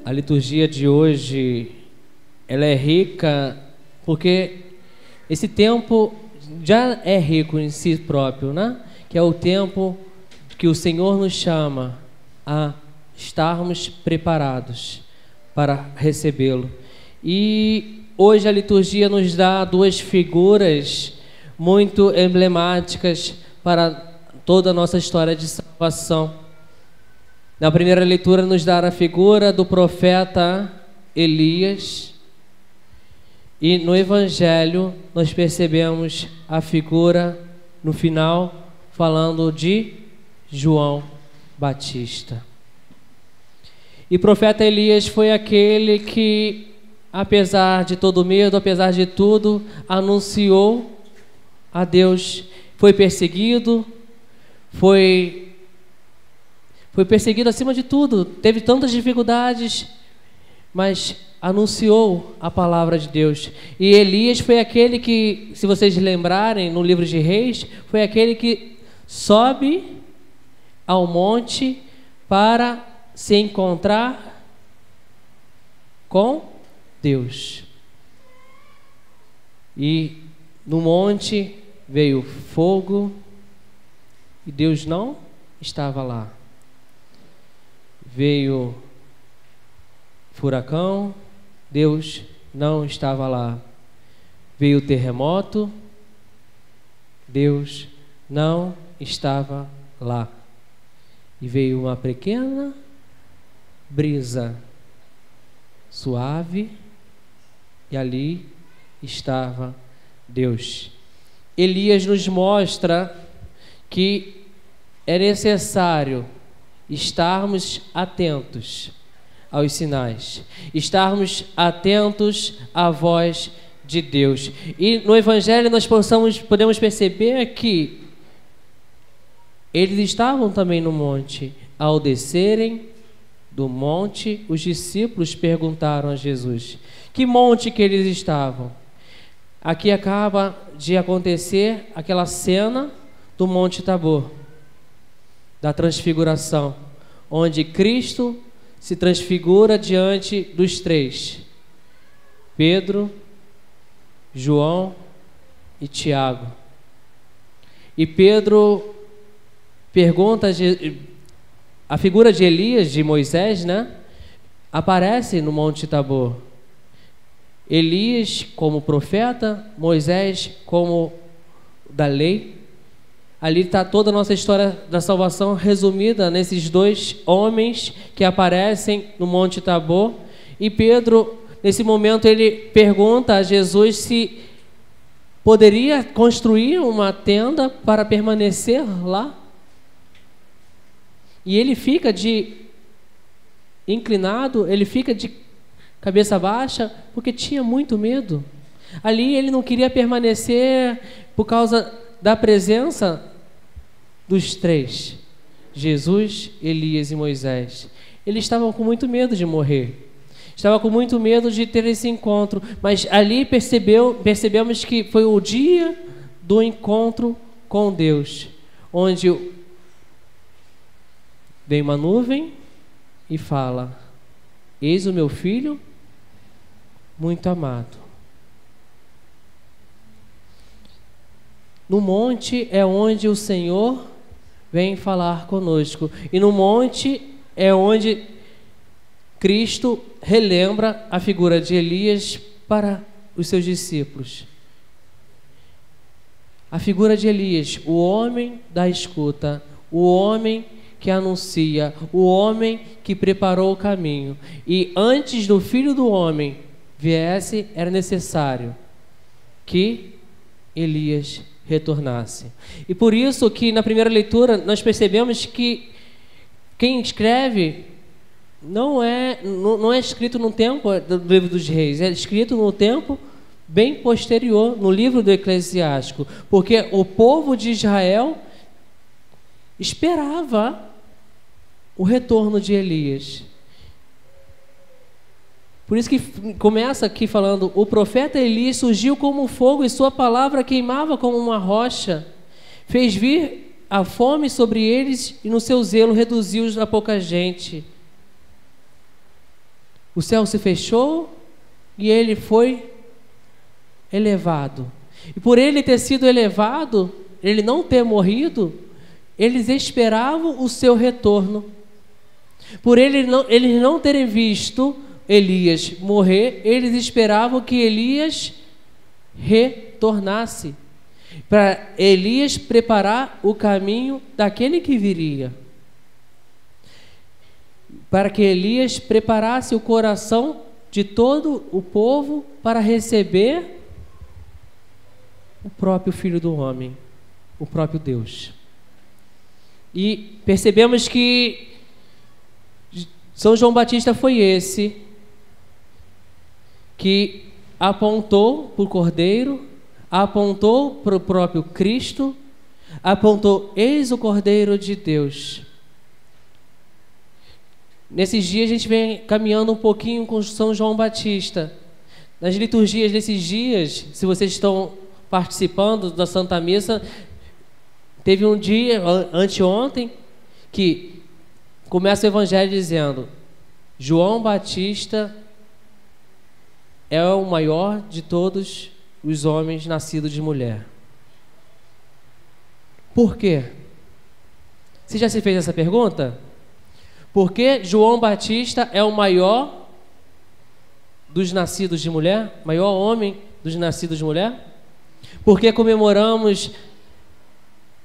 A liturgia de hoje, ela é rica porque esse tempo já é rico em si próprio, né? Que é o tempo que o Senhor nos chama a estarmos preparados para recebê-lo. E hoje a liturgia nos dá duas figuras muito emblemáticas para toda a nossa história de salvação. Na primeira leitura nos dá a figura do profeta Elias, e no Evangelho nós percebemos a figura no final falando de João Batista. E o profeta Elias foi aquele que, apesar de todo medo, apesar de tudo, anunciou a Deus. Foi perseguido, foi perseguido acima de tudo, teve tantas dificuldades, mas anunciou a palavra de Deus. E Elias foi aquele que, se vocês lembrarem, no livro de Reis, foi aquele que sobe ao monte para se encontrar com Deus. E no monte veio fogo e Deus não estava lá. Veio furacão, Deus não estava lá. Veio terremoto, Deus não estava lá. E veio uma pequena brisa suave, e ali estava Deus. Elias nos mostra que é necessário estarmos atentos aos sinais, estarmos atentos à voz de Deus. E no Evangelho nós podemos perceber que eles estavam também no monte. Ao descerem do monte, os discípulos perguntaram a Jesus: que monte que eles estavam? Aqui acaba de acontecer aquela cena do Monte Tabor, da transfiguração, onde Cristo se transfigura diante dos três: Pedro, João e Tiago. E Pedro pergunta, a figura de Elias, de Moisés, né, aparece no Monte Tabor. Elias como profeta, Moisés como da lei. Ali está toda a nossa história da salvação resumida nesses dois homens que aparecem no Monte Tabor. E Pedro, nesse momento, ele pergunta a Jesus se poderia construir uma tenda para permanecer lá. E ele fica inclinado, ele fica de cabeça baixa, porque tinha muito medo. Ali ele não queria permanecer por causa da presença dos três: Jesus, Elias e Moisés. Eles estavam com muito medo de morrer, estavam com muito medo de ter esse encontro, mas ali percebemos que foi o dia do encontro com Deus, onde vem uma nuvem e fala: eis o meu filho muito amado. No monte é onde o Senhor vem falar conosco. E no monte é onde Cristo relembra a figura de Elias para os seus discípulos. A figura de Elias, o homem da escuta, o homem que anuncia, o homem que preparou o caminho. E antes do Filho do Homem viesse, era necessário que Elias retornasse. E por isso que na primeira leitura nós percebemos que quem escreve não é escrito no tempo do livro dos Reis, é escrito no tempo bem posterior, no livro do Eclesiástico, porque o povo de Israel esperava o retorno de Elias. Por isso que começa aqui falando: o profeta Elias surgiu como fogo e sua palavra queimava como uma rocha. Fez vir a fome sobre eles e no seu zelo reduziu-os a pouca gente. o céu se fechou e ele foi elevado. E por ele ter sido elevado, ele não ter morrido, eles esperavam o seu retorno. Por eles não terem visto Elias morrer, eles esperavam que Elias retornasse, para Elias preparar o caminho daquele que viria, para que Elias preparasse o coração de todo o povo para receber o próprio Filho do Homem, o próprio Deus. E percebemos que São João Batista foi esse que apontou para o Cordeiro, apontou para o próprio Cristo, apontou: eis o Cordeiro de Deus. Nesses dias a gente vem caminhando um pouquinho com São João Batista. Nas liturgias desses dias, se vocês estão participando da Santa Missa, teve um dia, anteontem, que começa o Evangelho dizendo: João Batista é o maior de todos os homens nascidos de mulher. Por quê? Você já se fez essa pergunta? Por que João Batista é o maior dos nascidos de mulher? Maior homem dos nascidos de mulher? Porque comemoramos,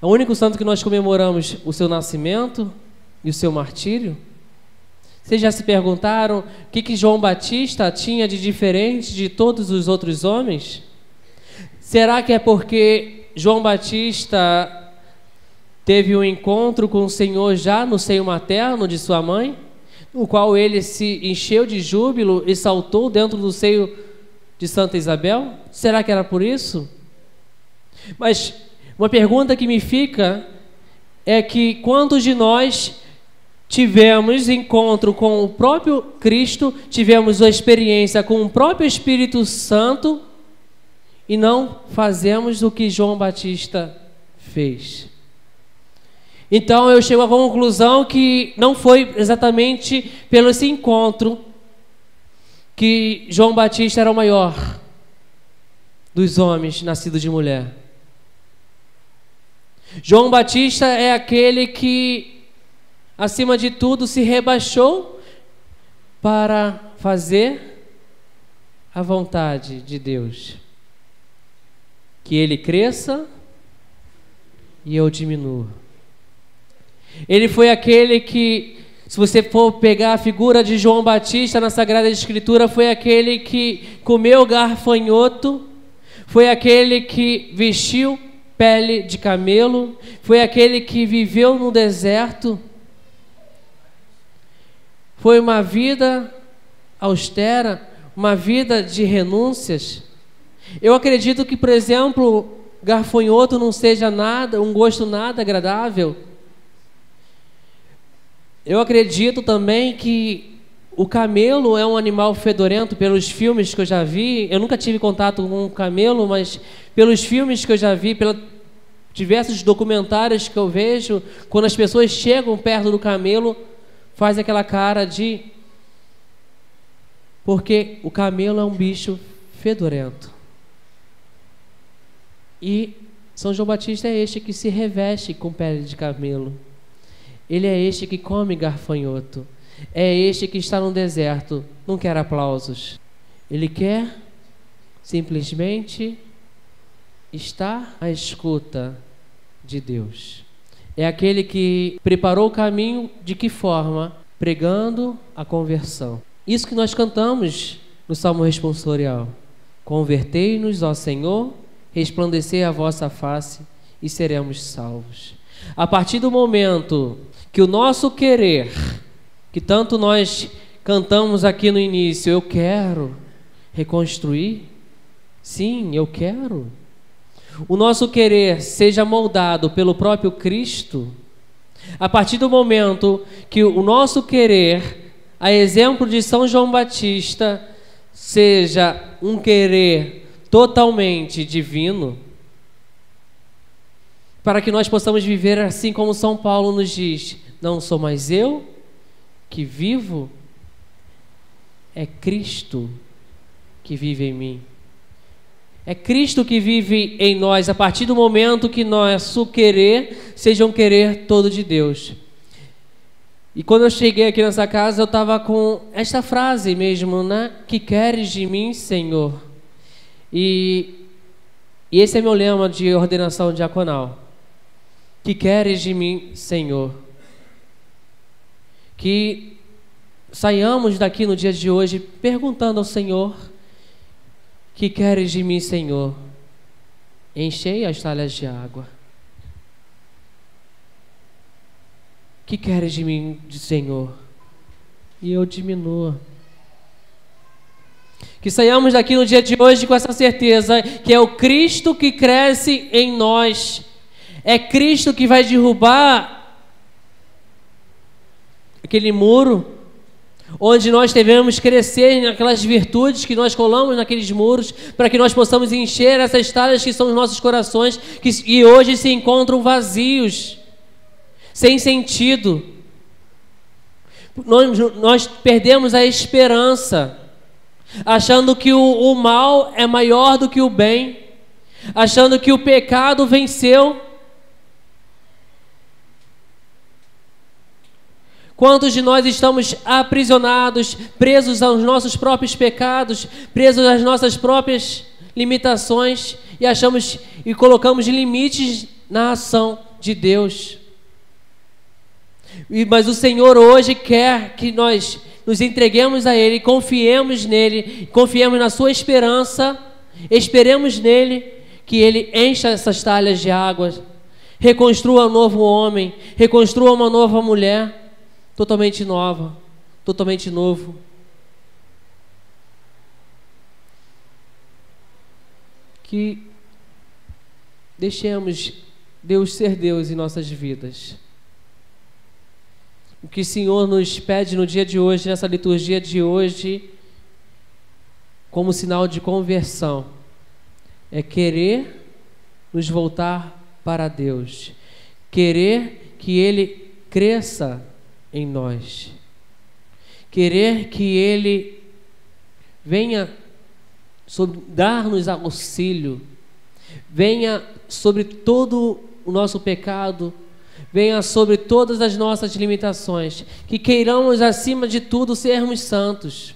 é o único santo que nós comemoramos o seu nascimento e o seu martírio? Vocês já se perguntaram o que João Batista tinha de diferente de todos os outros homens? Será que é porque João Batista teve um encontro com o Senhor já no seio materno de sua mãe, no qual ele se encheu de júbilo e saltou dentro do seio de Santa Isabel? Será que era por isso? Mas uma pergunta que me fica é que quantos de nós tivemos encontro com o próprio Cristo, tivemos a experiência com o próprio Espírito Santo e não fazemos o que João Batista fez? Então eu chego à conclusão que não foi exatamente pelo esse encontro que João Batista era o maior dos homens nascidos de mulher. João Batista é aquele que, acima de tudo, se rebaixou para fazer a vontade de Deus. Que ele cresça e eu diminua. Ele foi aquele que, se você for pegar a figura de João Batista na Sagrada Escritura, foi aquele que comeu gafanhoto, foi aquele que vestiu pele de camelo, foi aquele que viveu no deserto. Foi uma vida austera, uma vida de renúncias. Eu acredito que, por exemplo, gafanhoto não seja nada, um gosto nada agradável. Eu acredito também que o camelo é um animal fedorento. Pelos filmes que eu já vi, eu nunca tive contato com um camelo, mas pelos filmes que eu já vi, pelos diversos documentários que eu vejo, quando as pessoas chegam perto do camelo, faz aquela cara de... Porque o camelo é um bicho fedorento. E São João Batista é este que se reveste com pele de camelo. Ele é este que come gafanhoto. É este que está no deserto, não quer aplausos. Ele quer simplesmente estar à escuta de Deus. É aquele que preparou o caminho de que forma? Pregando a conversão. Isso que nós cantamos no Salmo Responsorial. Convertei-nos, ó Senhor, resplandecer a vossa face e seremos salvos. A partir do momento que o nosso querer, que tanto nós cantamos aqui no início, eu quero reconstruir, sim, eu quero, o nosso querer seja moldado pelo próprio Cristo, a partir do momento que o nosso querer, a exemplo de São João Batista, seja um querer totalmente divino, para que nós possamos viver assim como São Paulo nos diz: não sou mais eu que vivo, é Cristo que vive em mim. É Cristo que vive em nós a partir do momento que nosso querer seja um querer todo de Deus. E quando eu cheguei aqui nessa casa, eu estava com esta frase mesmo, né? Que queres de mim, Senhor? E esse é meu lema de ordenação diaconal. Que queres de mim, Senhor? Que saiamos daqui no dia de hoje perguntando ao Senhor: que queres de mim, Senhor? Enchei as talhas de água. Que queres de mim, Senhor? E eu diminua. Que saiamos daqui no dia de hoje com essa certeza que é o Cristo que cresce em nós. É Cristo que vai derrubar aquele muro onde nós devemos crescer naquelas virtudes que nós colamos naqueles muros, para que nós possamos encher essas talhas que são os nossos corações, e hoje se encontram vazios, sem sentido. Nós perdemos a esperança, achando que o mal é maior do que o bem, achando que o pecado venceu. Quantos de nós estamos aprisionados, presos aos nossos próprios pecados, presos às nossas próprias limitações, e achamos e colocamos limites na ação de Deus. Mas o Senhor hoje quer que nós nos entreguemos a Ele, confiemos nele, confiemos na sua esperança, esperemos nele, que Ele encha essas talhas de água, reconstrua um novo homem, reconstrua uma nova mulher, totalmente nova, totalmente novo. Que deixemos Deus ser Deus em nossas vidas. O que o Senhor nos pede no dia de hoje, nessa liturgia de hoje, como sinal de conversão, é querer nos voltar para Deus, querer que Ele cresça em nós, querer que Ele venha dar-nos auxílio, venha sobre todo o nosso pecado, venha sobre todas as nossas limitações, que queiramos acima de tudo sermos santos.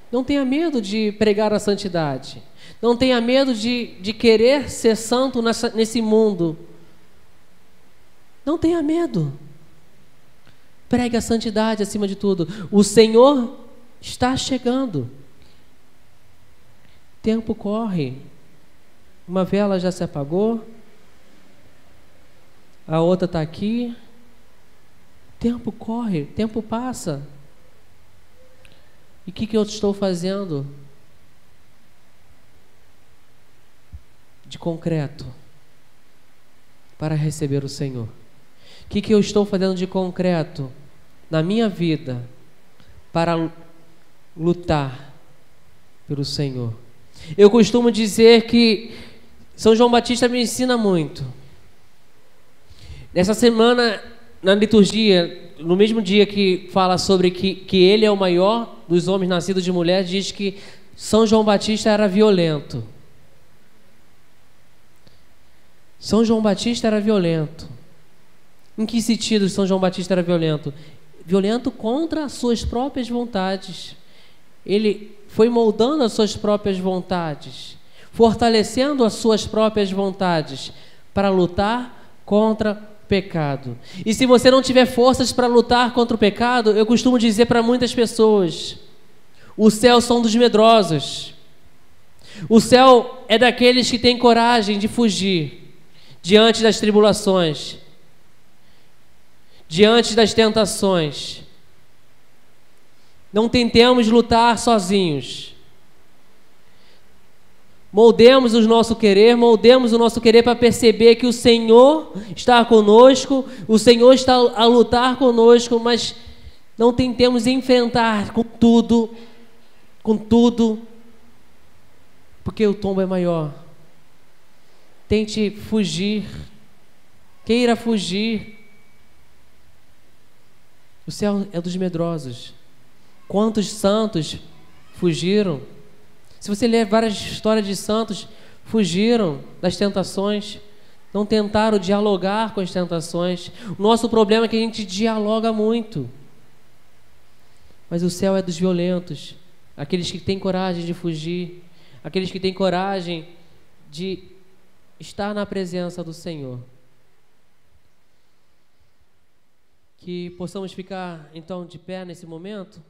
Não tenha medo de pregar a santidade, não tenha medo de querer ser santo nesse mundo. Não tenha medo. Pregue a santidade acima de tudo. O Senhor está chegando. O tempo corre. Uma vela já se apagou. A outra está aqui. O tempo corre, o tempo passa. E o que eu estou fazendo de concreto para receber o Senhor? O que eu estou fazendo de concreto na minha vida para lutar pelo Senhor? Eu costumo dizer que São João Batista me ensina muito. Nessa semana, na liturgia, no mesmo dia que fala sobre que ele é o maior dos homens nascidos de mulher, diz que São João Batista era violento. São João Batista era violento. Em que sentido São João Batista era violento? Violento contra as suas próprias vontades. Ele foi moldando as suas próprias vontades, fortalecendo as suas próprias vontades para lutar contra o pecado. E se você não tiver forças para lutar contra o pecado, eu costumo dizer para muitas pessoas: o céu são dos medrosos. O céu é daqueles que têm coragem de fugir diante das tribulações, diante das tentações. Não tentemos lutar sozinhos. Moldemos o nosso querer para perceber que o Senhor está conosco, o Senhor está a lutar conosco, mas não tentemos enfrentar com tudo, porque o tombo é maior. Tente fugir, queira fugir. O céu é dos medrosos. Quantos santos fugiram? Se você ler várias histórias de santos, fugiram das tentações, não tentaram dialogar com as tentações. O nosso problema é que a gente dialoga muito. Mas o céu é dos violentos, aqueles que têm coragem de fugir, aqueles que têm coragem de estar na presença do Senhor. Que possamos ficar, então, de pé nesse momento.